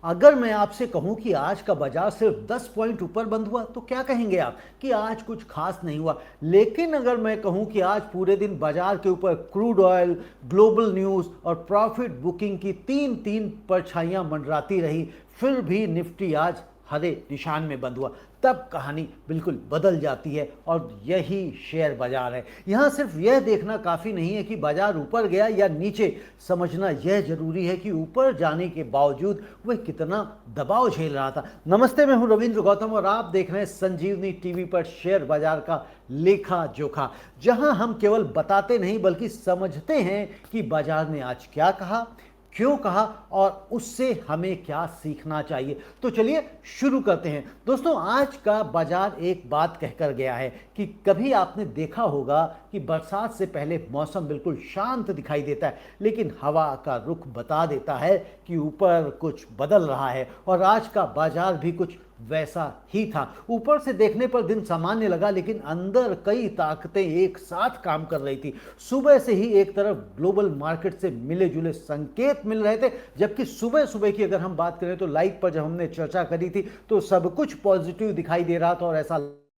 अगर मैं आपसे कहूं कि आज का बाजार सिर्फ 10 पॉइंट ऊपर बंद हुआ तो क्या कहेंगे आप कि आज कुछ खास नहीं हुआ। लेकिन अगर मैं कहूं कि आज पूरे दिन बाजार के ऊपर क्रूड ऑयल, ग्लोबल न्यूज़ और प्रॉफिट बुकिंग की तीन तीन परछाइयां मंडराती रही, फिर भी निफ्टी आज हरे निशान में बंद हुआ, तब कहानी बिल्कुल बदल जाती है। और यही शेयर बाजार है। यहाँ सिर्फ यह देखना काफ़ी नहीं है कि बाजार ऊपर गया या नीचे, समझना यह जरूरी है कि ऊपर जाने के बावजूद वह कितना दबाव झेल रहा था। नमस्ते, मैं हूं रविंद्र गौतम और आप देख रहे हैं संजीवनी टीवी पर शेयर बाजार का लेखा जोखा, जहां हम केवल बताते नहीं बल्कि समझते हैं कि बाजार ने आज क्या कहा, क्यों कहा और उससे हमें क्या सीखना चाहिए। तो चलिए शुरू करते हैं। दोस्तों, आज का बाजार एक बात कहकर गया है कि कभी आपने देखा होगा कि बरसात से पहले मौसम बिल्कुल शांत दिखाई देता है, लेकिन हवा का रुख बता देता है कि ऊपर कुछ बदल रहा है। और आज का बाजार भी कुछ वैसा ही था। ऊपर से देखने पर दिन सामान्य लगा, लेकिन अंदर कई ताकतें एक साथ काम कर रही थी। सुबह से ही एक तरफ ग्लोबल मार्केट से मिले जुले संकेत मिल रहे थे, जबकि सुबह सुबह की अगर हम बात करें तो लाइव पर जब हमने चर्चा करी थी तो सब कुछ पॉजिटिव दिखाई दे रहा था और ऐसा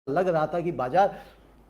लग रहा था कि बाजार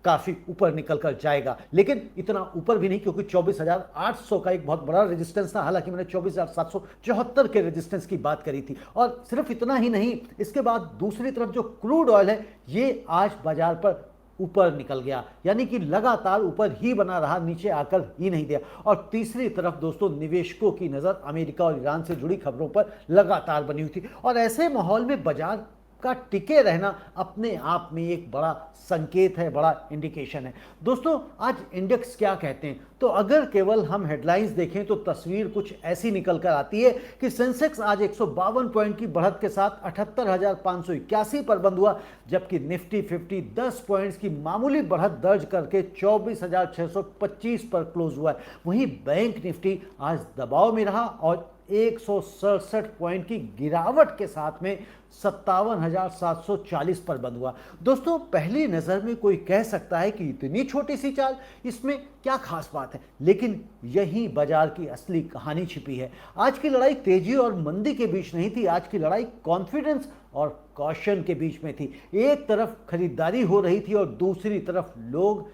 काफी ऊपर निकल कर जाएगा। लेकिन इतना ऊपर भी नहीं, क्योंकि 24,800 का एक बहुत बड़ा रेजिस्टेंस था। हालांकि मैंने 24,774 के रेजिस्टेंस की बात करी थी। और सिर्फ इतना ही नहीं, इसके बाद दूसरी तरफ जो क्रूड ऑयल है ये आज बाजार पर ऊपर निकल गया, यानी कि लगातार ऊपर ही बना रहा, नीचे आकर ही नहीं दिया। और तीसरी तरफ दोस्तों, निवेशकों की नजर अमेरिका और ईरान से जुड़ी खबरों पर लगातार बनी हुई थी। और ऐसे माहौल में बाजार का टिके रहना अपने आप में एक बड़ा संकेत है, बड़ा इंडिकेशन है। दोस्तों, आज इंडेक्स क्या कहते हैं, तो अगर केवल हम हेडलाइंस देखें तो तस्वीर कुछ ऐसी निकल कर आती है कि सेंसेक्स आज 152 पॉइंट की बढ़त के साथ 78,581 पर बंद हुआ, जबकि निफ्टी 50 10 पॉइंट्स की मामूली बढ़त दर्ज करके 24,625 पर क्लोज हुआ है। वहीं बैंक निफ्टी आज दबाव में रहा और 167 पॉइंट की गिरावट के साथ में 57,740 पर बंद हुआ। दोस्तों, पहली नजर में कोई कह सकता है कि इतनी छोटी सी चाल, इसमें क्या खास बात है, लेकिन यही बाजार की असली कहानी छिपी है। आज की लड़ाई तेजी और मंदी के बीच नहीं थी, आज की लड़ाई कॉन्फिडेंस और कॉशन के बीच में थी। एक तरफ खरीदारी हो रही थी और दूसरी तरफ लोग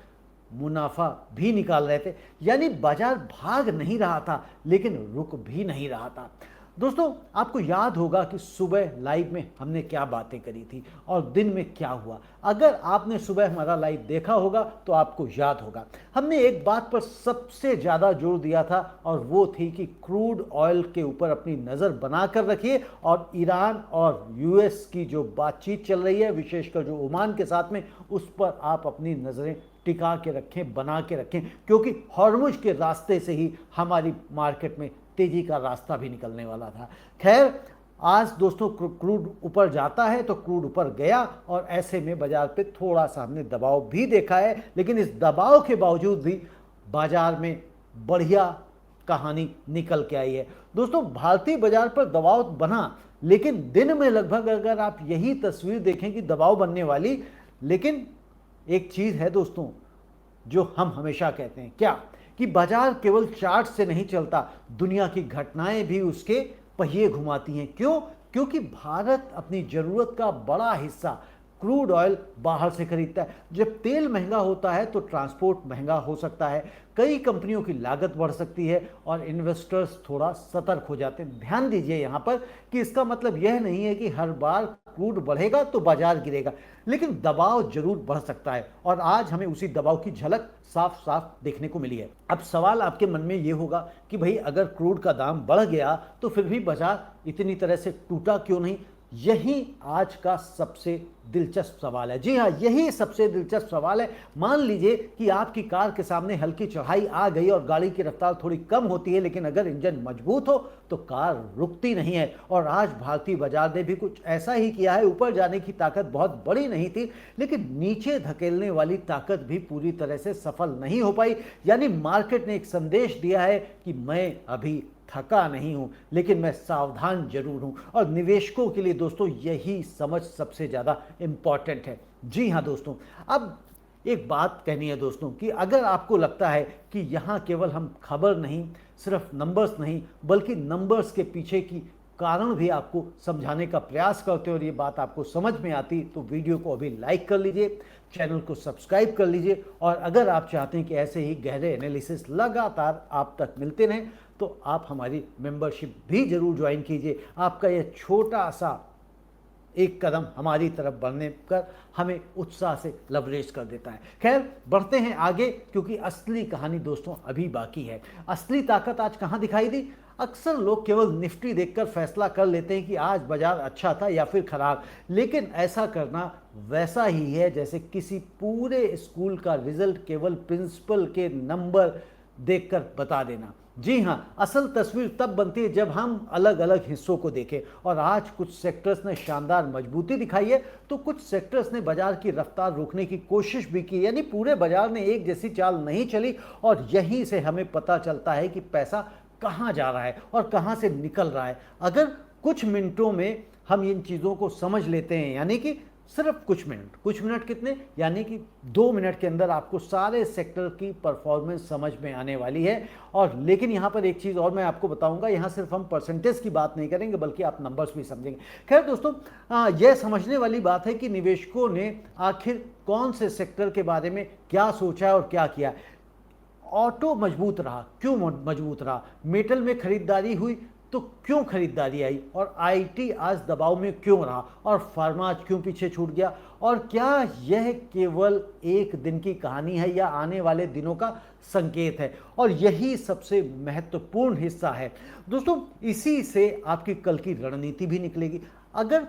मुनाफा भी निकाल रहे थे, यानी बाजार भाग नहीं रहा था लेकिन रुक भी नहीं रहा था। दोस्तों, आपको याद होगा कि सुबह लाइव में हमने क्या बातें करी थी और दिन में क्या हुआ। अगर आपने सुबह हमारा लाइव देखा होगा तो आपको याद होगा, हमने एक बात पर सबसे ज़्यादा जोर दिया था और वो थी कि क्रूड ऑयल के ऊपर अपनी नज़र बनाकर रखिए और ईरान और यूएस की जो बातचीत चल रही है, विशेषकर जो ओमान के साथ में, उस पर आप अपनी नज़रें टिका के रखें, बना के रखें, क्योंकि हॉर्मुज के रास्ते से ही हमारी मार्केट में तेजी का रास्ता भी निकलने वाला था। खैर, आज दोस्तों क्रूड ऊपर जाता है तो क्रूड ऊपर गया और ऐसे में बाजार पे थोड़ा सा हमने दबाव भी देखा है, लेकिन इस दबाव के बावजूद भी बाजार में बढ़िया कहानी निकल के आई है। दोस्तों, भारतीय बाजार पर दबाव बना, लेकिन दिन में लगभग अगर आप यही तस्वीर देखें कि दबाव बनने वाली, लेकिन एक चीज है दोस्तों जो हम हमेशा कहते हैं, क्या कि बाजार केवल चार्ट से नहीं चलता, दुनिया की घटनाएं भी उसके पहिए घुमाती हैं। क्यों? क्योंकि भारत अपनी जरूरत का बड़ा हिस्सा क्रूड ऑयल बाहर से खरीदता है। जब तेल महंगा होता है तो ट्रांसपोर्ट महंगा हो सकता है, कई कंपनियों की लागत बढ़ सकती है और इन्वेस्टर्स थोड़ा सतर्क हो जाते हैं। ध्यान दीजिए यहाँ पर कि इसका मतलब यह नहीं है कि हर बार क्रूड बढ़ेगा तो बाजार गिरेगा, लेकिन दबाव जरूर बढ़ सकता है और आज हमें उसी दबाव की झलक साफ साफ देखने को मिली है। अब सवाल आपके मन में ये होगा कि भाई अगर क्रूड का दाम बढ़ गया तो फिर भी बाजार इतनी तरह से टूटा क्यों नहीं? यही आज का सबसे दिलचस्प सवाल है। जी हाँ, यही सबसे दिलचस्प सवाल है। मान लीजिए कि आपकी कार के सामने हल्की चढ़ाई आ गई और गाड़ी की रफ्तार थोड़ी कम होती है, लेकिन अगर इंजन मजबूत हो तो कार रुकती नहीं है। और आज भारतीय बाजार ने भी कुछ ऐसा ही किया है। ऊपर जाने की ताकत बहुत बड़ी नहीं थी, लेकिन नीचे धकेलने वाली ताकत भी पूरी तरह से सफल नहीं हो पाई। यानी मार्केट ने एक संदेश दिया है कि मैं अभी थका नहीं हूं, लेकिन मैं सावधान जरूर हूं। और निवेशकों के लिए दोस्तों यही समझ सबसे ज्यादा इंपॉर्टेंट है। जी हां दोस्तों, अब एक बात कहनी है दोस्तों कि अगर आपको लगता है कि यहां केवल हम खबर नहीं, सिर्फ नंबर्स नहीं, बल्कि नंबर्स के पीछे की कारण भी आपको समझाने का प्रयास करते हैं और ये बात आपको समझ में आती तो वीडियो को अभी लाइक कर लीजिए, चैनल को सब्सक्राइब कर लीजिए और अगर आप चाहते हैं कि ऐसे ही गहरे एनालिसिस लगातार आप तक मिलते रहें तो आप हमारी मेंबरशिप भी जरूर ज्वाइन कीजिए। आपका यह छोटा सा एक कदम हमारी तरफ बढ़ने कर हमें उत्साह से लवरेज कर देता है। खैर बढ़ते हैं आगे क्योंकि असली कहानी दोस्तों अभी बाकी है। असली ताकत आज कहाँ दिखाई दी? अक्सर लोग केवल निफ्टी देखकर फैसला कर लेते हैं कि आज बाजार अच्छा था या फिर खराब, लेकिन ऐसा करना वैसा ही है जैसे किसी पूरे स्कूल का रिजल्ट केवल प्रिंसिपल के नंबर देखकर बता देना। जी हाँ, असल तस्वीर तब बनती है जब हम अलग अलग हिस्सों को देखें और आज कुछ सेक्टर्स ने शानदार मजबूती दिखाई है तो कुछ सेक्टर्स ने बाजार की रफ्तार रोकने की कोशिश भी की, यानी पूरे बाजार ने एक जैसी चाल नहीं चली और यहीं से हमें पता चलता है कि पैसा कहाँ जा रहा है और कहाँ से निकल रहा है। अगर कुछ मिनटों में हम इन चीज़ों को समझ लेते हैं, यानी कि सिर्फ कुछ मिनट कितने, यानी कि 2 मिनट के अंदर आपको सारे सेक्टर की परफॉर्मेंस समझ में आने वाली है। और लेकिन यहाँ पर एक चीज़ और मैं आपको बताऊंगा, यहाँ सिर्फ हम परसेंटेज की बात नहीं करेंगे बल्कि आप नंबर्स भी समझेंगे। खैर दोस्तों, यह समझने वाली बात है कि निवेशकों ने आखिर कौन से सेक्टर के बारे में क्या सोचा है और क्या किया। ऑटो मजबूत रहा, क्यों मजबूत रहा? मेटल में खरीदारी हुई तो क्यों खरीदारी आई? और आईटी आज दबाव में क्यों रहा? और फार्मा आज क्यों पीछे छूट गया? और क्या यह केवल एक दिन की कहानी है या आने वाले दिनों का संकेत है? और यही सबसे महत्वपूर्ण हिस्सा है दोस्तों, इसी से आपकी कल की रणनीति भी निकलेगी। अगर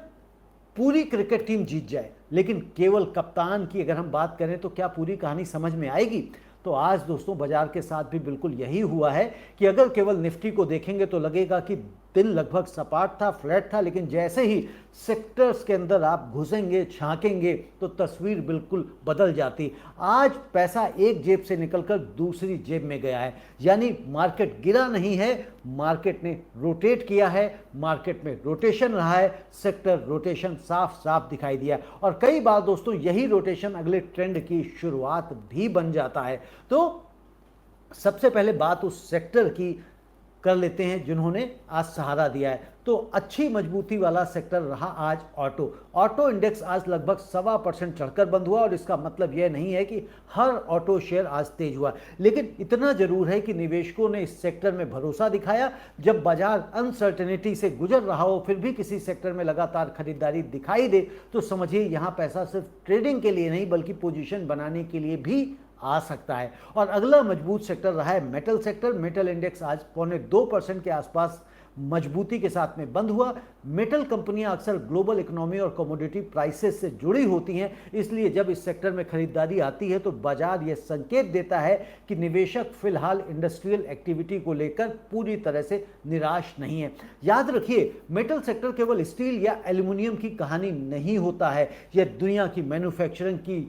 पूरी क्रिकेट टीम जीत जाए लेकिन केवल कप्तान की अगर हम बात करें तो क्या पूरी कहानी समझ में आएगी? तो आज दोस्तों बाजार के साथ भी बिल्कुल यही हुआ है कि अगर केवल निफ्टी को देखेंगे तो लगेगा कि दिन लगभग सपाट था, फ्लैट था, लेकिन जैसे ही सेक्टर्स के अंदर आप घुसेंगे, झांकेंगे तो तस्वीर बिल्कुल बदल जाती। आज पैसा एक जेब से निकलकर दूसरी जेब में गया है, यानी मार्केट गिरा नहीं है, मार्केट ने रोटेट किया है, मार्केट में रोटेशन रहा है, सेक्टर रोटेशन साफ साफ दिखाई दिया और कई बार दोस्तों यही रोटेशन अगले ट्रेंड की शुरुआत भी बन जाता है। तो सबसे पहले बात उस सेक्टर की कर लेते हैं जिन्होंने आज सहारा दिया है। तो अच्छी मजबूती वाला सेक्टर रहा आज ऑटो इंडेक्स आज लगभग 1.25% चढ़कर बंद हुआ और इसका मतलब यह नहीं है कि हर ऑटो शेयर आज तेज हुआ, लेकिन इतना जरूर है कि निवेशकों ने इस सेक्टर में भरोसा दिखाया। जब बाजार अनसर्टेनिटी से गुजर रहा हो फिर भी किसी सेक्टर में लगातार खरीदारी दिखाई दे तो समझिए यहाँ पैसा सिर्फ ट्रेडिंग के लिए नहीं बल्कि पोजीशन बनाने के लिए भी आ सकता है। और अगला मजबूत सेक्टर रहा है मेटल सेक्टर। मेटल इंडेक्स आज 0.25% के आसपास मजबूती के साथ में बंद हुआ। मेटल कंपनियां अक्सर ग्लोबल इकोनॉमी और कमोडिटी प्राइसेस से जुड़ी होती हैं, इसलिए जब इस सेक्टर में खरीदारी आती है तो बाजार यह संकेत देता है कि निवेशक फिलहाल इंडस्ट्रियल एक्टिविटी को लेकर पूरी तरह से निराश नहीं है। याद रखिए, मेटल सेक्टर केवल स्टील या एल्यूमिनियम की कहानी नहीं होता है, यह दुनिया की मैन्युफैक्चरिंग की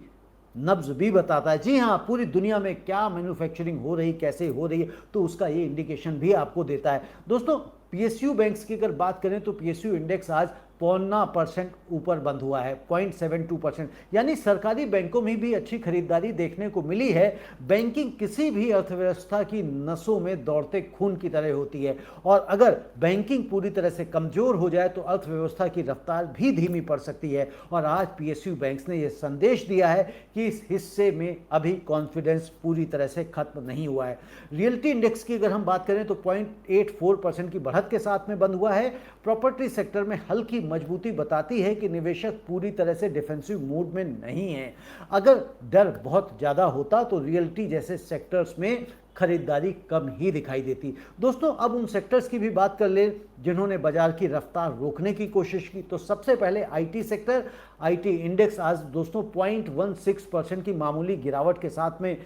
नब्ज भी बताता है। जी हाँ, पूरी दुनिया में क्या मैन्युफैक्चरिंग हो रही, कैसे हो रही है, तो उसका ये इंडिकेशन भी आपको देता है। दोस्तों पीएसयू बैंक्स की अगर बात करें तो पीएसयू इंडेक्स आज 0.25% ऊपर बंद हुआ है, 0.72%, यानी सरकारी बैंकों में भी अच्छी खरीदारी देखने को मिली है। बैंकिंग किसी भी अर्थव्यवस्था की नसों में दौड़ते खून की तरह होती है और अगर बैंकिंग पूरी तरह से कमजोर हो जाए तो अर्थव्यवस्था की रफ्तार भी धीमी पड़ सकती है। और आज पीएसयू बैंक्स ने यह संदेश दिया है कि इस हिस्से में अभी कॉन्फिडेंस पूरी तरह से खत्म नहीं हुआ है। रियल्टी इंडेक्स की अगर हम बात करें तो 0.84% की बढ़त के साथ में बंद हुआ है। प्रॉपर्टी सेक्टर में हल्की मजबूती बताती है कि निवेशक पूरी तरह से डिफेंसिव मूड में नहीं है। अगर डर बहुत ज्यादा होता तो रियल्टी जैसे सेक्टर्स में खरीदारी कम ही दिखाई देती। दोस्तों अब उन सेक्टर्स की भी बात कर ले जिन्होंने बाजार की रफ्तार रोकने की कोशिश की। तो सबसे पहले आईटी सेक्टर। आईटी इंडेक्स आज दोस्तों 0.16% की मामूली गिरावट के साथ में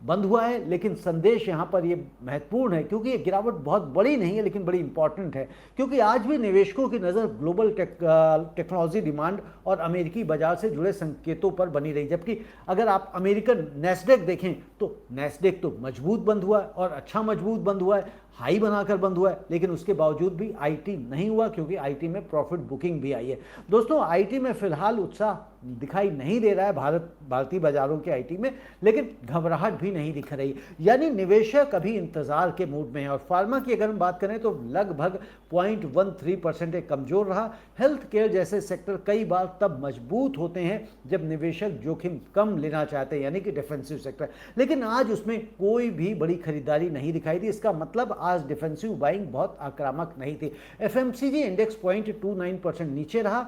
बंद हुआ है, लेकिन संदेश यहाँ पर ये महत्वपूर्ण है क्योंकि ये गिरावट बहुत बड़ी नहीं है लेकिन बड़ी इंपॉर्टेंट है, क्योंकि आज भी निवेशकों की नज़र ग्लोबल टेक्नोलॉजी डिमांड और अमेरिकी बाजार से जुड़े संकेतों पर बनी रही। जबकि अगर आप अमेरिकन नैस्डैक देखें तो नैस्डैक तो मजबूत बंद हुआ है और अच्छा मजबूत बंद हुआ है। हाई बनाकर बंद हुआ है, लेकिन उसके बावजूद भी आईटी नहीं हुआ क्योंकि आईटी में प्रॉफिट बुकिंग भी आई है। दोस्तों आईटी में फिलहाल उत्साह दिखाई नहीं दे रहा है भारतीय बाजारों के आईटी में, लेकिन घबराहट भी नहीं दिख रही, यानी निवेशक अभी इंतजार के मूड में है। और फार्मा की अगर हम बात करें तो लगभग 0.13% कमजोर रहा। हेल्थ केयर जैसे सेक्टर कई बार तब मजबूत होते हैं जब निवेशक जोखिम कम लेना चाहते हैं, यानी कि डिफेंसिव सेक्टर, लेकिन आज उसमें कोई भी बड़ी खरीदारी नहीं दिखाई दी। इसका मतलब आज डिफेंसिव बाइंग बहुत आक्रामक नहीं थी। एफएमसीजी इंडेक्स 0.29% नीचे रहा।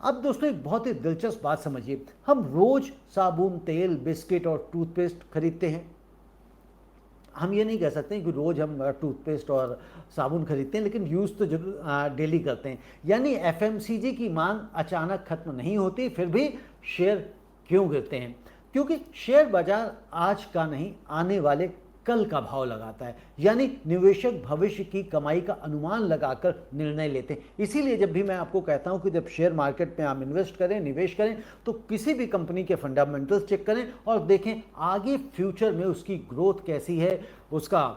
अब दोस्तों एक बहुत ही दिलचस्प बात समझिए, हम रोज साबुन, तेल, बिस्किट और टूथपेस्ट खरीदते हैं। हम ये नहीं कह सकते कि रोज हम टूथपेस्ट और साबुन खरीदते हैं, लेकिन यूज़ तो जरूर डेली करते हैं। यानी एफएमसीजी की मांग अचानक खत्म नहीं होती, फिर भी शेयर क्यों गिरते हैं? क्योंकि शेयर बाजार आज का नहीं, आने वाले कल का भाव लगाता है, यानी निवेशक भविष्य की कमाई का अनुमान लगाकर निर्णय लेते हैं। इसीलिए जब भी मैं आपको कहता हूं कि जब शेयर मार्केट में आप इन्वेस्ट करें, निवेश करें, तो किसी भी कंपनी के फंडामेंटल्स चेक करें और देखें आगे फ्यूचर में उसकी ग्रोथ कैसी है, उसका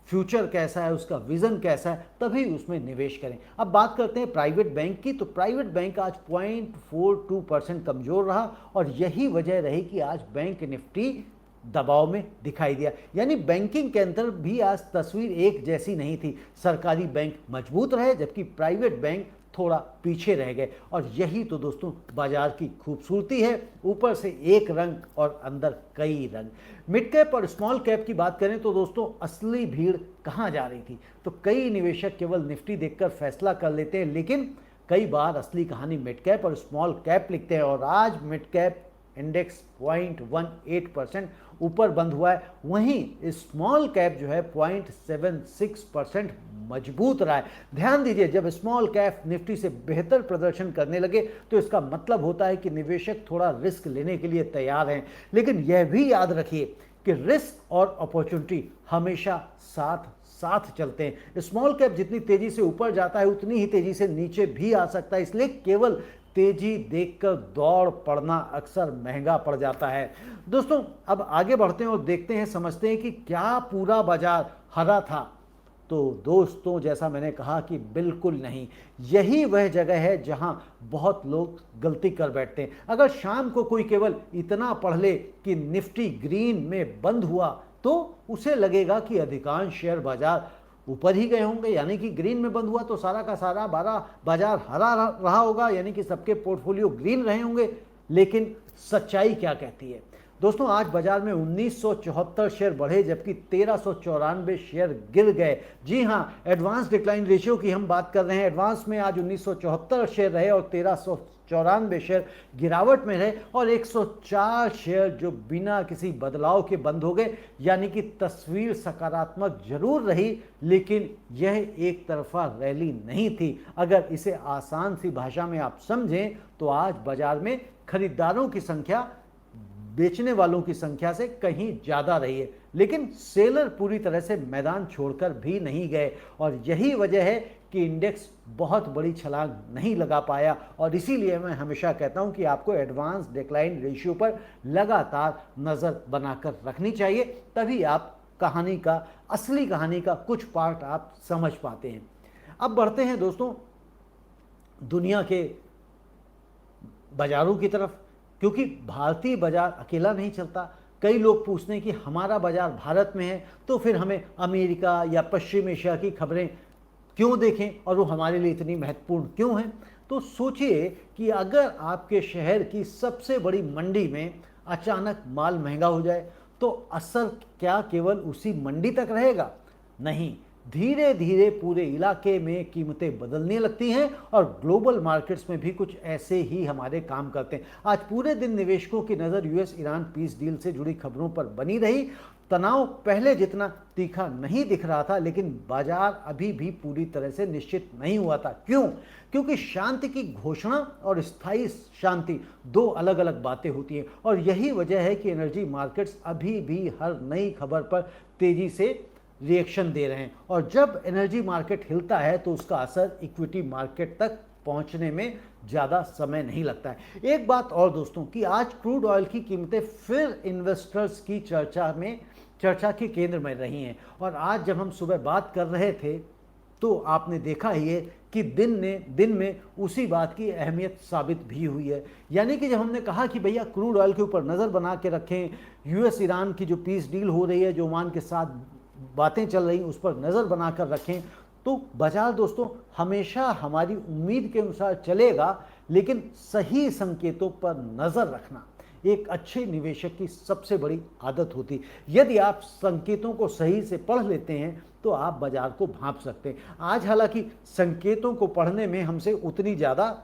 फ्यूचर कैसा है, उसका विजन कैसा है, तभी उसमें निवेश करें। अब बात करते हैं प्राइवेट बैंक की, तो प्राइवेट बैंक आज 0.42% कमजोर रहा और यही वजह रही कि आज बैंक निफ्टी दबाव में दिखाई दिया। यानी बैंकिंग के अंदर भी आज तस्वीर एक जैसी नहीं थी। सरकारी बैंक मजबूत रहे जबकि प्राइवेट बैंक थोड़ा पीछे रह गए, और यही तो दोस्तों बाजार की खूबसूरती है, ऊपर से एक रंग और अंदर कई रंग। मिड कैप और स्मॉल कैप की बात करें तो दोस्तों असली भीड़ कहाँ जा रही थी? तो कई निवेशक केवल निफ्टी देखकर फैसला कर लेते हैं, लेकिन कई बार असली कहानी मिड कैप और स्मॉल कैप लिखते हैं। और आज मिड कैप इंडेक्स 0.18% ऊपर बंद हुआ है, वहीं स्मॉल कैप जो है 0.76% मजबूत रहा है। ध्यान दीजिए, जब स्मॉल कैप निफ्टी से बेहतर प्रदर्शन करने लगे तो इसका मतलब होता है कि निवेशक थोड़ा रिस्क लेने के लिए तैयार हैं। लेकिन यह भी याद रखिए कि रिस्क और अपॉर्चुनिटी हमेशा साथ साथ चलते हैं। स्मॉल कैप जितनी तेजी से ऊपर जाता है उतनी ही तेजी से नीचे भी आ सकता है, इसलिए केवल तेजी देखकर दौड़ पड़ना अक्सर महंगा पड़ जाता है। दोस्तों अब आगे बढ़ते हैं और देखते हैं, समझते हैं कि क्या पूरा बाजार हरा था? तो दोस्तों जैसा मैंने कहा कि बिल्कुल नहीं। यही वह जगह है जहां बहुत लोग गलती कर बैठते हैं। अगर शाम को कोई केवल इतना पढ़ ले कि निफ्टी ग्रीन में बंद हुआ तो उसे लगेगा कि अधिकांश शेयर बाजार ऊपर ही गए होंगे, यानी कि ग्रीन में बंद हुआ तो सारा का सारा बाजार हरा रहा होगा, यानी कि सबके पोर्टफोलियो ग्रीन रहे होंगे। लेकिन सच्चाई क्या कहती है? दोस्तों आज बाजार में 1974 शेयर बढ़े जबकि 1394 शेयर गिर गए। जी हां, एडवांस डिक्लाइन रेशियो की हम बात कर रहे हैं। एडवांस में आज 1974 शेयर रहे और 1394 शेयर गिरावट में रहे, और 104 शेयर जो बिना किसी बदलाव के बंद हो गए। यानी कि तस्वीर सकारात्मक जरूर रही, लेकिन यह एक तरफा रैली नहीं थी। अगर इसे आसान सी भाषा में आप समझें तो आज बाजार में खरीदारों की संख्या बेचने वालों की संख्या से कहीं ज्यादा रही है, लेकिन सेलर पूरी तरह से मैदान छोड़कर भी नहीं गए। और यही वजह है कि इंडेक्स बहुत बड़ी छलांग नहीं लगा पाया। और इसीलिए मैं हमेशा कहता हूं कि आपको एडवांस डिक्लाइन रेशियो पर लगातार नजर बनाकर रखनी चाहिए, तभी आप कहानी का, असली कहानी का कुछ पार्ट आप समझ पाते हैं। अब बढ़ते हैं दोस्तों दुनिया के बाजारों की तरफ, क्योंकि भारतीय बाजार अकेला नहीं चलता। कई लोग पूछते हैं कि हमारा बाजार भारत में है तो फिर हमें अमेरिका या पश्चिम एशिया की खबरें क्यों देखें और वो हमारे लिए इतनी महत्वपूर्ण क्यों हैं? तो सोचिए कि अगर आपके शहर की सबसे बड़ी मंडी में अचानक माल महंगा हो जाए तो असर क्या केवल उसी मंडी तक रहेगा? नहीं, धीरे धीरे पूरे इलाके में कीमतें बदलने लगती हैं और ग्लोबल मार्केट्स में भी कुछ ऐसे ही हमारे काम करते हैं। आज पूरे दिन निवेशकों की नज़र यूएस ईरान पीस डील से जुड़ी खबरों पर बनी रही। तनाव पहले जितना तीखा नहीं दिख रहा था, लेकिन बाजार अभी भी पूरी तरह से निश्चित नहीं हुआ था। क्यों? क्योंकि शांति की घोषणा और स्थायी शांति दो अलग अलग बातें होती हैं, और यही वजह है कि एनर्जी मार्केट्स अभी भी हर नई खबर पर तेजी से रिएक्शन दे रहे हैं। और जब एनर्जी मार्केट हिलता है तो उसका असर इक्विटी मार्केट तक पहुंचने में ज़्यादा समय नहीं लगता है। एक बात और दोस्तों कि आज क्रूड ऑयल की कीमतें फिर इन्वेस्टर्स की चर्चा में चर्चा के केंद्र में रही हैं। और आज जब हम सुबह बात कर रहे थे तो आपने देखा ही है कि दिन में उसी बात की अहमियत साबित भी हुई है। यानी कि जब हमने कहा कि भैया क्रूड ऑयल के ऊपर नज़र बना के रखें, यूएस ईरान की जो पीस डील हो रही है, जो ओमान के साथ बातें चल रही उस पर नज़र बना कर रखें, तो बाजार दोस्तों हमेशा हमारी उम्मीद के अनुसार चलेगा, लेकिन सही संकेतों पर नज़र रखना एक अच्छे निवेशक की सबसे बड़ी आदत होती। यदि आप संकेतों को सही से पढ़ लेते हैं तो आप बाजार को भांप सकते हैं। आज हालांकि संकेतों को पढ़ने में हमसे उतनी ज़्यादा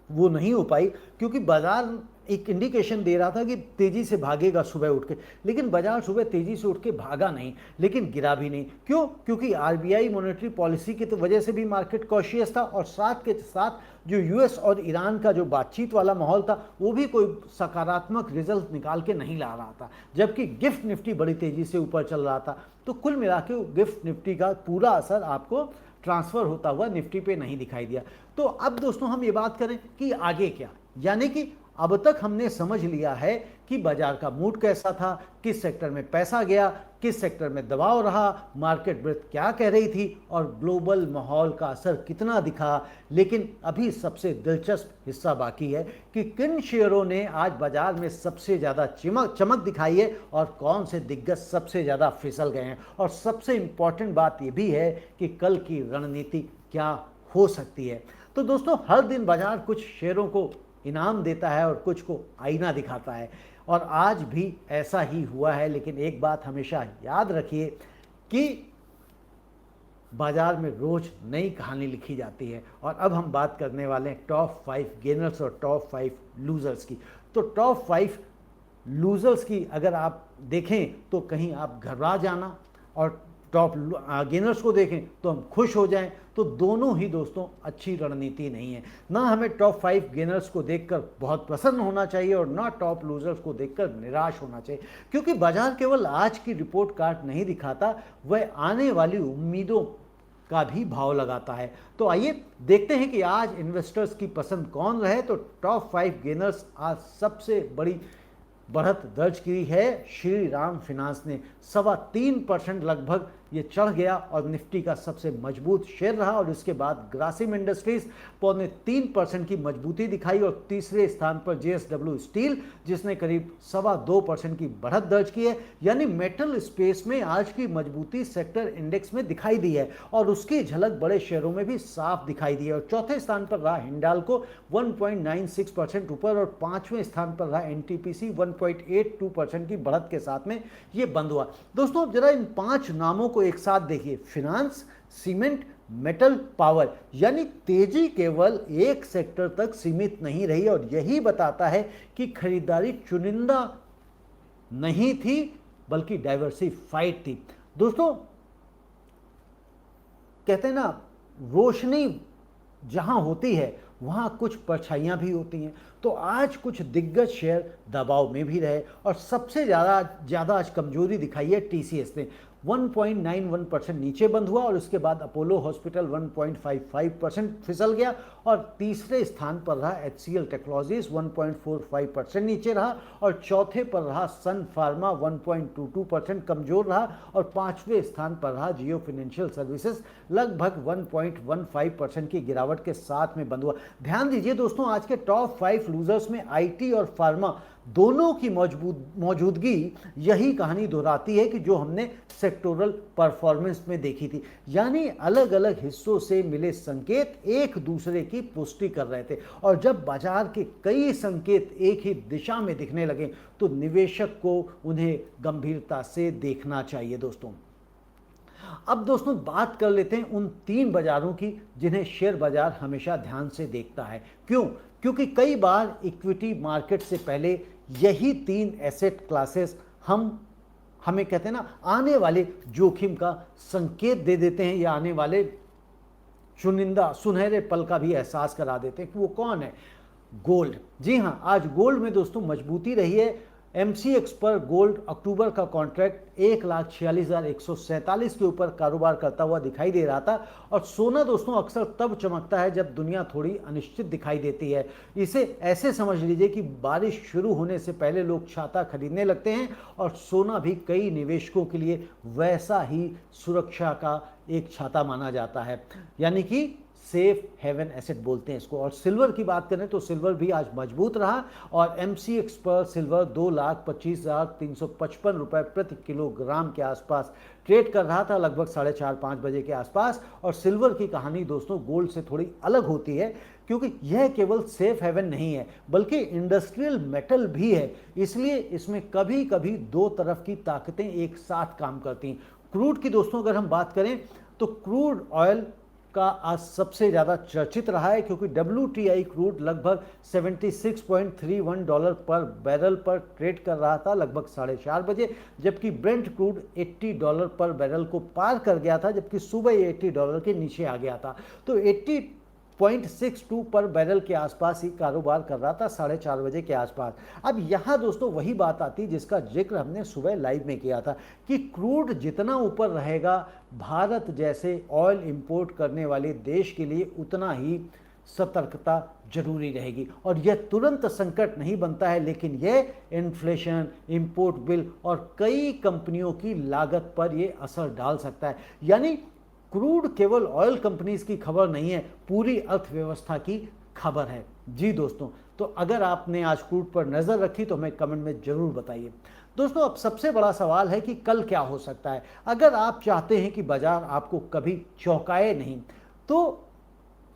वो नहीं हो पाई, क्योंकि बाजार एक इंडिकेशन दे रहा था कि तेजी से भागेगा सुबह उठ के, लेकिन बाजार सुबह तेजी से उठ के भागा नहीं, लेकिन गिरा भी नहीं। क्यों? क्योंकि आरबीआई मॉनेटरी पॉलिसी की तो वजह से भी मार्केट कॉशियस था, और साथ के साथ जो यूएस और ईरान का जो बातचीत वाला माहौल था वो भी कोई सकारात्मक रिजल्ट निकाल के नहीं ला रहा था, जबकि गिफ्ट निफ्टी बड़ी तेजी से ऊपर चल रहा था। तो कुल मिला के गिफ्ट निफ्टी का पूरा असर आपको ट्रांसफर होता हुआ निफ्टी पे नहीं दिखाई दिया। तो अब दोस्तों हम ये बात करें कि आगे क्या, यानी कि अब तक हमने समझ लिया है कि बाजार का मूड कैसा था, किस सेक्टर में पैसा गया, किस सेक्टर में दबाव रहा, मार्केट ब्रेथ क्या कह रही थी और ग्लोबल माहौल का असर कितना दिखा। लेकिन अभी सबसे दिलचस्प हिस्सा बाकी है कि किन शेयरों ने आज बाजार में सबसे ज़्यादा चमक दिखाई है और कौन से दिग्गज सबसे ज़्यादा फिसल गए हैं। और सबसे इम्पॉर्टेंट बात ये भी है कि कल की रणनीति क्या हो सकती है। तो दोस्तों हर दिन बाजार कुछ शेयरों को इनाम देता है और कुछ को आईना दिखाता है, और आज भी ऐसा ही हुआ है। लेकिन एक बात हमेशा याद रखिए कि बाजार में रोज नई कहानी लिखी जाती है। और अब हम बात करने वाले हैं टॉप 5 गेनर्स और टॉप 5 लूजर्स की। तो टॉप 5 लूजर्स की अगर आप देखें तो कहीं आप घबरा जाना, और टॉप गेनर्स को देखें तो हम खुश हो जाएं, तो दोनों ही दोस्तों अच्छी रणनीति नहीं है। ना हमें टॉप 5 गेनर्स को देखकर बहुत प्रसन्न होना चाहिए और ना टॉप लूजर्स को देखकर निराश होना चाहिए, क्योंकि बाजार केवल आज की रिपोर्ट कार्ड नहीं दिखाता, वह आने वाली उम्मीदों का भी भाव लगाता है। तो आइए देखते हैं कि आज इन्वेस्टर्स की पसंद कौन रहे। तो टॉप 5 गेनर्स आज सबसे बड़ी बढ़त दर्ज की है श्री राम फिनांस ने। 3.25% लगभग ये चढ़ गया और निफ्टी का सबसे मजबूत शेयर रहा। और इसके बाद ग्रासिम इंडस्ट्रीज 3.25% की मजबूती दिखाई, और तीसरे स्थान पर जेएसडब्ल्यू स्टील जिसने करीब 2.25% की बढ़त दर्ज की है। यानी मेटल स्पेस में आज की मजबूती सेक्टर इंडेक्स में दिखाई दी है, और उसकी झलक बड़े शेयरों में भी साफ दिखाई दी है। और चौथे स्थान पर रहा हिंडाल्को 1.96% ऊपर, और पांचवें स्थान पर रहा एनटीपीसी 1.82% की बढ़त के साथ में ये बंद हुआ। दोस्तों अब जरा इन 5 नामों को एक साथ देखिए, फिनांस, सीमेंट, मेटल, पावर। यानी तेजी केवल एक सेक्टर तक सीमित नहीं रही, और यही बताता है कि खरीदारी चुनिंदा नहीं थी बल्कि डाइवर्सिफाइड थी। दोस्तों कहते हैं ना, रोशनी जहां होती है वहां कुछ परछाइयां भी होती हैं। तो आज कुछ दिग्गज शेयर दबाव में भी रहे, और सबसे ज़्यादा आज कमजोरी दिखाई है टीसीएस ने। 1.91% नीचे बंद हुआ, और उसके बाद अपोलो हॉस्पिटल 1.55% फिसल गया, और तीसरे स्थान पर रहा एचसीएल टेक्नोलॉजीज 1.45% नीचे रहा, और चौथे पर रहा सन फार्मा 1.22% कमजोर रहा, और पांचवें स्थान पर रहा जियो फाइनेंशियल सर्विसेज लगभग 1.15% की गिरावट के साथ में बंद हुआ। ध्यान दीजिए दोस्तों, आज के टॉप 5 लूजर्स में आईटी और फार्मा दोनों की मौजूदगी यही कहानी दोहराती है कि जो हमने सेक्टोरल परफॉर्मेंस में देखी थी। यानी अलग अलग हिस्सों से मिले संकेत एक दूसरे की पुष्टि कर रहे थे, और जब बाजार के कई संकेत एक ही दिशा में दिखने लगे तो निवेशक को उन्हें गंभीरता से देखना चाहिए। दोस्तों अब दोस्तों बात कर लेते हैं उन 3 बाजारों की जिन्हें शेयर बाजार हमेशा ध्यान से देखता है। क्यों? क्योंकि कई बार इक्विटी मार्केट से पहले यही 3 एसेट क्लासेस हमें कहते हैं ना, आने वाले जोखिम का संकेत दे देते हैं, या आने वाले चुनिंदा सुनहरे पल का भी एहसास करा देते हैं कि वो कौन है। गोल्ड। जी हाँ, आज गोल्ड में दोस्तों मजबूती रही है। एमसीएक्स पर गोल्ड अक्टूबर का कॉन्ट्रैक्ट 1,46,147 के ऊपर कारोबार करता हुआ दिखाई दे रहा था। और सोना दोस्तों अक्सर तब चमकता है जब दुनिया थोड़ी अनिश्चित दिखाई देती है। इसे ऐसे समझ लीजिए कि बारिश शुरू होने से पहले लोग छाता खरीदने लगते हैं, और सोना भी कई निवेशकों के लिए वैसा ही सुरक्षा का एक छाता माना जाता है, यानी कि सेफ हेवन एसेट बोलते हैं इसको। और सिल्वर की बात करें तो सिल्वर भी आज मजबूत रहा, और एमसीएक्स पर सिल्वर 2,25,355 रुपये प्रति किलोग्राम के आसपास ट्रेड कर रहा था, लगभग 4:30-5 बजे के आसपास। और सिल्वर की कहानी दोस्तों गोल्ड से थोड़ी अलग होती है, क्योंकि यह केवल सेफ हेवन नहीं है बल्कि इंडस्ट्रियल मेटल भी है, इसलिए इसमें कभी कभी दो तरफ की ताकतें एक साथ काम करती हैं। क्रूड की दोस्तों अगर हम बात करें तो क्रूड ऑयल का आज सबसे ज़्यादा चर्चित रहा है, क्योंकि WTI क्रूड लगभग $76.31 पर बैरल पर ट्रेड कर रहा था लगभग 4:30 बजे, जबकि ब्रेंट क्रूड $80 पर बैरल को पार कर गया था, जबकि सुबह $80 के नीचे आ गया था। तो 80.62 पर बैरल के आसपास ही कारोबार कर रहा था 4:30 बजे के आसपास। अब यहाँ दोस्तों वही बात आती जिसका जिक्र हमने सुबह लाइव में किया था कि क्रूड जितना ऊपर रहेगा, भारत जैसे ऑयल इंपोर्ट करने वाले देश के लिए उतना ही सतर्कता जरूरी रहेगी। और यह तुरंत संकट नहीं बनता है, लेकिन यह इन्फ्लेशन, इंपोर्ट बिल और कई कंपनियों की लागत पर यह असर डाल सकता है। यानी क्रूड केवल ऑयल कंपनीज की खबर नहीं है, पूरी अर्थव्यवस्था की खबर है। जी दोस्तों, तो अगर आपने आज क्रूड पर नजर रखी तो हमें कमेंट में जरूर बताइए। दोस्तों अब सबसे बड़ा सवाल है कि कल क्या हो सकता है। अगर आप चाहते हैं कि बाजार आपको कभी चौंकाए नहीं, तो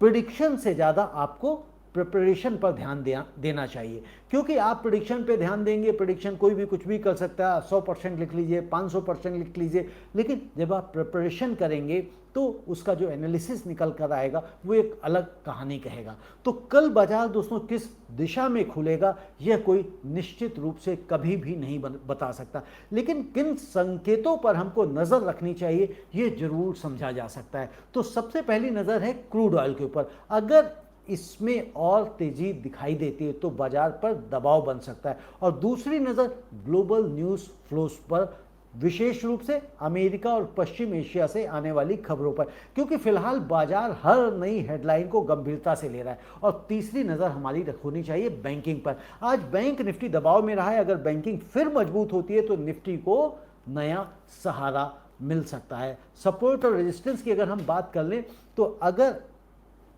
प्रिडिक्शन से ज़्यादा आपको प्रिपरेशन पर ध्यान देना चाहिए, क्योंकि आप प्रिडिक्शन पे ध्यान देंगे, प्रिडिक्शन कोई भी कुछ भी कर सकता है, 100% लिख लीजिए, 500% लिख लीजिए, लेकिन जब आप प्रिपरेशन करेंगे तो उसका जो एनालिसिस निकल कर आएगा वो एक अलग कहानी कहेगा। तो कल बाजार दोस्तों किस दिशा में खुलेगा यह कोई निश्चित रूप से कभी भी नहीं बता सकता, लेकिन किन संकेतों पर हमको नज़र रखनी चाहिए ये जरूर समझा जा सकता है। तो सबसे पहली नज़र है क्रूड ऑयल के ऊपर। अगर इसमें और तेजी दिखाई देती है तो बाजार पर दबाव बन सकता है। और दूसरी नज़र ग्लोबल न्यूज़ फ्लोस पर, विशेष रूप से अमेरिका और पश्चिम एशिया से आने वाली खबरों पर, क्योंकि फिलहाल बाजार हर नई हेडलाइन को गंभीरता से ले रहा है। और तीसरी नज़र हमारी होनी चाहिए बैंकिंग पर। आज बैंक निफ्टी दबाव में रहा है, अगर बैंकिंग फिर मजबूत होती है तो निफ्टी को नया सहारा मिल सकता है। सपोर्ट और रेजिस्टेंस की अगर हम बात कर लें तो अगर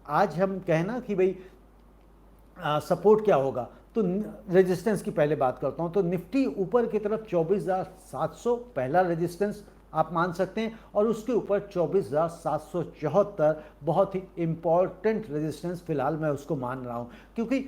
आज हम कहना कि भाई सपोर्ट क्या होगा, तो रेजिस्टेंस की पहले बात करता हूं। तो निफ्टी ऊपर की तरफ 24,700 पहला रेजिस्टेंस आप मान सकते हैं, और उसके ऊपर 24,774 बहुत ही इंपॉर्टेंट रेजिस्टेंस फिलहाल मैं उसको मान रहा हूं, क्योंकि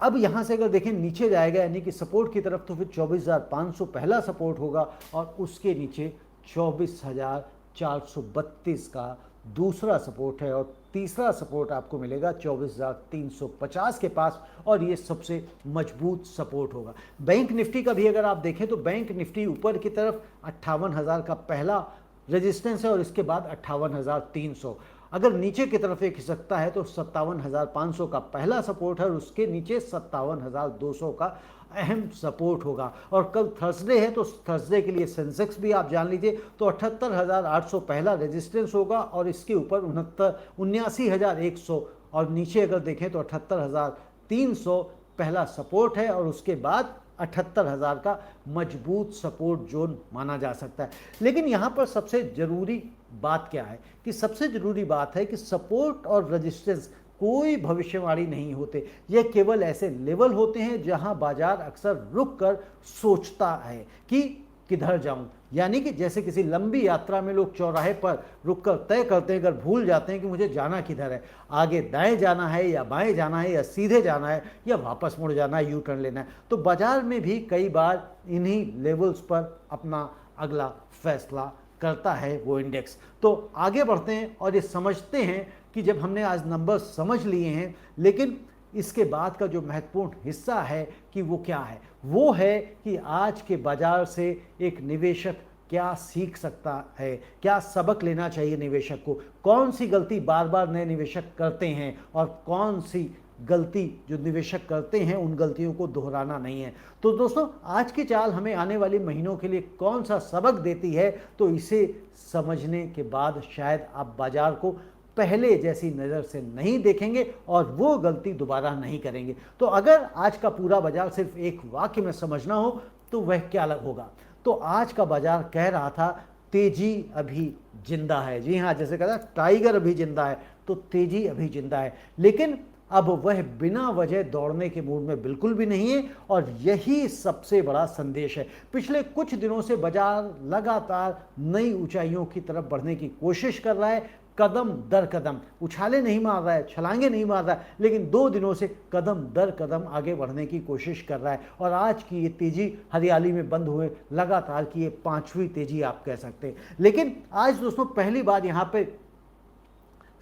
अब यहां से अगर देखें नीचे जाएगा यानी कि सपोर्ट की तरफ, तो फिर 24,500 पहला सपोर्ट होगा, और उसके नीचे 24,432 का दूसरा सपोर्ट है, और तीसरा सपोर्ट आपको मिलेगा 24,350 के पास, और ये सबसे मजबूत सपोर्ट होगा। बैंक निफ्टी का भी अगर आप देखें तो बैंक निफ्टी ऊपर की तरफ 58,000 का पहला रेजिस्टेंस है, और इसके बाद 58,300। अगर नीचे की तरफ एक खिसकता है तो 57,500 का पहला सपोर्ट है, और उसके नीचे 57,200 का अहम सपोर्ट होगा। और कल थर्सडे है, तो थर्सडे के लिए सेंसेक्स भी आप जान लीजिए, तो 78,800 पहला रेजिस्टेंस होगा, और इसके ऊपर 79,100, और नीचे अगर देखें तो 78,300 पहला सपोर्ट है, और उसके बाद 78,000 का मजबूत सपोर्ट जोन माना जा सकता है। लेकिन यहाँ पर सबसे जरूरी बात क्या है कि सबसे जरूरी बात है कि सपोर्ट और रेजिस्टेंस कोई भविष्यवाणी नहीं होते, यह केवल ऐसे लेवल होते हैं जहां बाजार अक्सर रुक कर सोचता है कि किधर जाऊं। यानी कि जैसे किसी लंबी यात्रा में लोग चौराहे पर रुककर तय करते हैं, अगर भूल जाते हैं कि मुझे जाना किधर है, आगे दाएं जाना है या बाएं जाना है या सीधे जाना है या वापस मुड़ जाना है, यू टर्न लेना है। तो बाजार में भी कई बार इन्हीं लेवल्स पर अपना अगला फैसला करता है वो इंडेक्स। तो आगे बढ़ते हैं और ये समझते हैं कि जब हमने आज नंबर समझ लिए हैं, लेकिन इसके बाद का जो महत्वपूर्ण हिस्सा है कि वो क्या है, वो है कि आज के बाजार से एक निवेशक क्या सीख सकता है, क्या सबक लेना चाहिए निवेशक को, कौन सी गलती बार बार नए निवेशक करते हैं और कौन सी गलती जो निवेशक करते हैं उन गलतियों को दोहराना नहीं है। तो दोस्तों, आज की चाल हमें आने वाले महीनों के लिए कौन सा सबक देती है, तो इसे समझने के बाद शायद आप बाजार को पहले जैसी नज़र से नहीं देखेंगे और वो गलती दोबारा नहीं करेंगे। तो अगर आज का पूरा बाजार सिर्फ एक वाक्य में समझना हो तो वह क्या अलग होगा? तो आज का बाजार कह रहा था तेजी अभी जिंदा है। जी हाँ, जैसे कहता है टाइगर अभी जिंदा है, तो तेजी अभी जिंदा है, लेकिन अब वह बिना वजह दौड़ने के मूड में बिल्कुल भी नहीं है और यही सबसे बड़ा संदेश है। पिछले कुछ दिनों से बाजार लगातार नई ऊंचाइयों की तरफ बढ़ने की कोशिश कर रहा है, कदम दर कदम, उछाले नहीं मार रहा है, छलांगे नहीं मार रहा है, लेकिन 2 दिनों से कदम दर कदम आगे बढ़ने की कोशिश कर रहा है। और आज की ये तेजी हरियाली में बंद हुए लगातार की ये 5वीं तेजी आप कह सकते हैं। लेकिन आज दोस्तों पहली बार यहाँ पे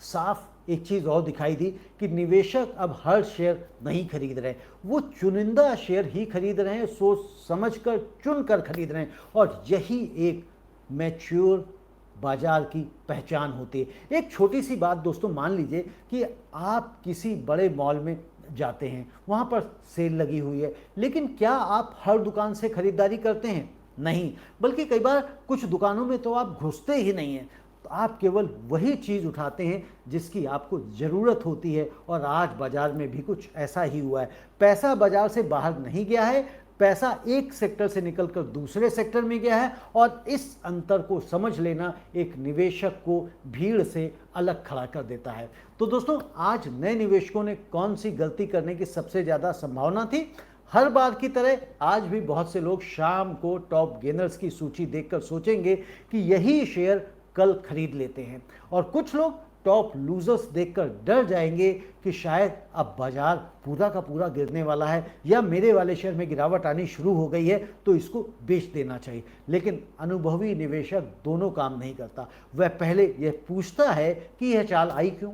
साफ एक चीज़ और दिखाई दी कि निवेशक अब हर शेयर नहीं खरीद रहे, वो चुनिंदा शेयर ही खरीद रहे हैं, सोच समझकर चुनकर खरीद रहे हैं, और यही एक मैच्योर बाजार की पहचान होती है। एक छोटी सी बात दोस्तों, मान लीजिए कि आप किसी बड़े मॉल में जाते हैं, वहाँ पर सेल लगी हुई है, लेकिन क्या आप हर दुकान से खरीदारी करते हैं? नहीं, बल्कि कई बार कुछ दुकानों में तो आप घुसते ही नहीं हैं, तो आप केवल वही चीज़ उठाते हैं जिसकी आपको ज़रूरत होती है। और आज बाजार में भी कुछ ऐसा ही हुआ है। पैसा बाजार से बाहर नहीं गया है, पैसा एक सेक्टर से निकलकर दूसरे सेक्टर में गया है, और इस अंतर को समझ लेना एक निवेशक को भीड़ से अलग खड़ा कर देता है। तो दोस्तों, आज नए निवेशकों ने कौन सी गलती करने की सबसे ज़्यादा संभावना थी? हर बार की तरह आज भी बहुत से लोग शाम को टॉप गेनर्स की सूची देखकर सोचेंगे कि यही शेयर कल खरीद लेते हैं, और कुछ लोग टॉप लूजर्स देखकर डर जाएंगे कि शायद अब बाजार पूरा का पूरा गिरने वाला है, या मेरे वाले शेयर में गिरावट आनी शुरू हो गई है तो इसको बेच देना चाहिए। लेकिन अनुभवी निवेशक दोनों काम नहीं करता। वह पहले यह पूछता है कि यह चाल आई क्यों,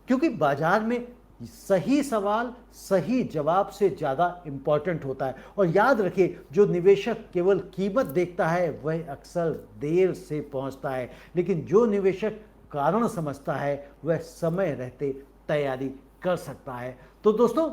क्योंकि बाजार में सही सवाल सही जवाब से ज़्यादा इम्पॉर्टेंट होता है। और याद रखिए, जो निवेशक केवल कीमत देखता है वह अक्सर देर से पहुंचता है, लेकिन जो निवेशक कारण समझता है वह समय रहते तैयारी कर सकता है। तो दोस्तों,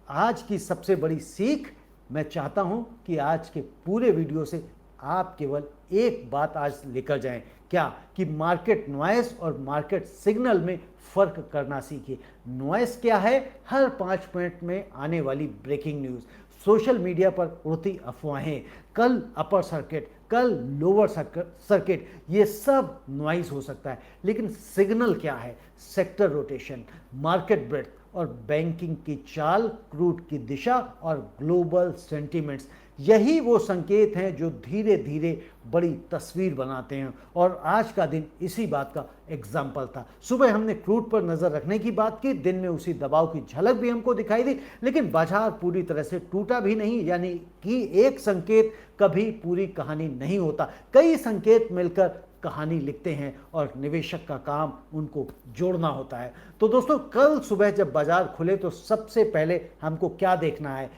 आज की सबसे बड़ी सीख मैं चाहता हूं कि आज के पूरे वीडियो से आप केवल एक बात आज लेकर जाएं, क्या कि मार्केट नॉइस और मार्केट सिग्नल में फ़र्क करना सीखिए। नॉइस क्या है? हर 5 मिनट में आने वाली ब्रेकिंग न्यूज़, सोशल मीडिया पर उड़ती अफवाहें, कल अपर सर्किट, कल लोअर सर्किट, ये सब नॉइस हो सकता है। लेकिन सिग्नल क्या है? सेक्टर रोटेशन, मार्केट ब्रेड्थ और बैंकिंग की चाल, क्रूड की दिशा और ग्लोबल सेंटीमेंट्स, यही वो संकेत हैं जो धीरे धीरे बड़ी तस्वीर बनाते हैं। और आज का दिन इसी बात का एग्जाम्पल था। सुबह हमने क्रूड पर नज़र रखने की बात की, दिन में उसी दबाव की झलक भी हमको दिखाई दी, लेकिन बाजार पूरी तरह से टूटा भी नहीं, यानी कि एक संकेत कभी पूरी कहानी नहीं होता। कई संकेत मिलकर कहानी लिखते हैं और निवेशक का काम उनको जोड़ना होता है। तो दोस्तों, कल सुबह जब बाजार खुले तो सबसे पहले हमको क्या देखना है?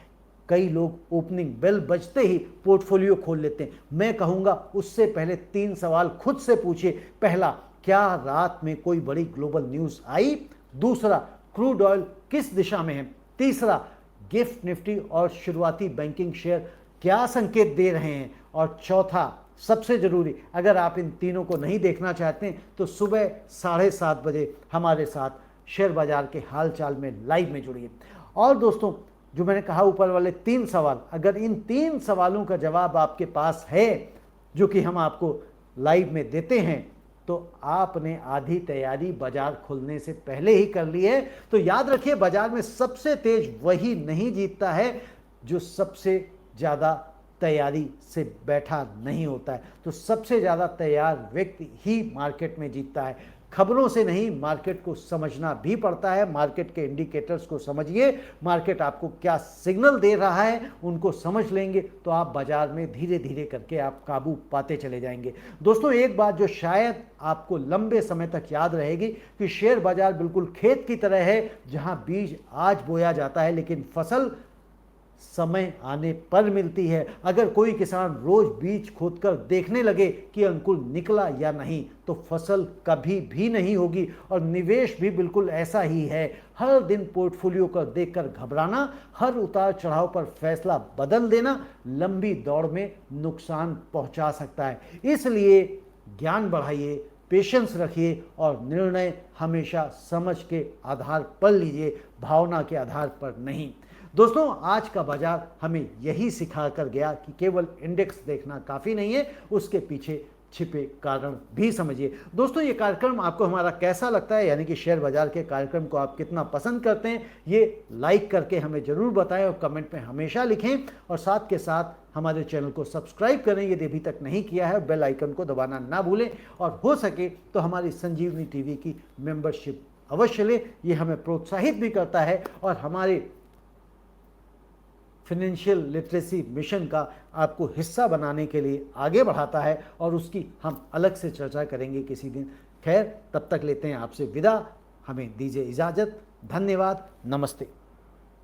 कई लोग ओपनिंग बेल बजते ही पोर्टफोलियो खोल लेते हैं। मैं कहूँगा उससे पहले 3 सवाल खुद से पूछिए। पहला, क्या रात में कोई बड़ी ग्लोबल न्यूज़ आई? दूसरा, क्रूड ऑयल किस दिशा में है? तीसरा, गिफ्ट निफ्टी और शुरुआती बैंकिंग शेयर क्या संकेत दे रहे हैं? और चौथा, सबसे ज़रूरी, अगर आप इन तीनों को नहीं देखना चाहते हैं तो सुबह 7:30 बजे हमारे साथ शेयर बाजार के हालचाल में लाइव में जुड़िए। और दोस्तों, जो मैंने कहा ऊपर वाले 3 सवाल, अगर इन 3 सवालों का जवाब आपके पास है जो कि हम आपको लाइव में देते हैं, तो आपने आधी तैयारी बाजार खुलने से पहले ही कर ली है। तो याद रखिए, बाजार में सबसे तेज वही नहीं जीतता है जो सबसे ज़्यादा तैयारी से बैठा नहीं होता है। तो सबसे ज़्यादा तैयार व्यक्ति ही मार्केट में जीतता है। खबरों से नहीं, मार्केट को समझना भी पड़ता है। मार्केट के इंडिकेटर्स को समझिए, मार्केट आपको क्या सिग्नल दे रहा है उनको समझ लेंगे तो आप बाजार में धीरे धीरे करके आप काबू पाते चले जाएंगे। दोस्तों, एक बात जो शायद आपको लंबे समय तक याद रहेगी कि शेयर बाजार बिल्कुल खेत की तरह है जहां बीज आज बोया जाता है लेकिन फसल समय आने पर मिलती है। अगर कोई किसान रोज बीज खोदकर देखने लगे कि अंकुर निकला या नहीं, तो फसल कभी भी नहीं होगी। और निवेश भी बिल्कुल ऐसा ही है। हर दिन पोर्टफोलियो को देखकर घबराना, हर उतार चढ़ाव पर फैसला बदल देना लंबी दौड़ में नुकसान पहुंचा सकता है। इसलिए ज्ञान बढ़ाइए, पेशेंस रखिए और निर्णय हमेशा समझ के आधार पर लीजिए, भावना के आधार पर नहीं। दोस्तों, आज का बाजार हमें यही सिखा कर गया कि केवल इंडेक्स देखना काफ़ी नहीं है, उसके पीछे छिपे कारण भी समझिए। दोस्तों, ये कार्यक्रम आपको हमारा कैसा लगता है, यानी कि शेयर बाजार के कार्यक्रम को आप कितना पसंद करते हैं, ये लाइक करके हमें ज़रूर बताएं और कमेंट में हमेशा लिखें। और साथ के साथ हमारे चैनल को सब्सक्राइब करें यदि अभी तक नहीं किया है, बेल आइकन को दबाना ना भूलें। और हो सके तो हमारी संजीवनी टीवी की मेंबरशिप अवश्य लें, ये हमें प्रोत्साहित भी करता है और हमारे फाइनेंशियल लिटरेसी मिशन का आपको हिस्सा बनाने के लिए आगे बढ़ाता है, और उसकी हम अलग से चर्चा करेंगे किसी दिन। खैर, तब तक लेते हैं आपसे विदा, हमें दीजिए इजाज़त। धन्यवाद, नमस्ते।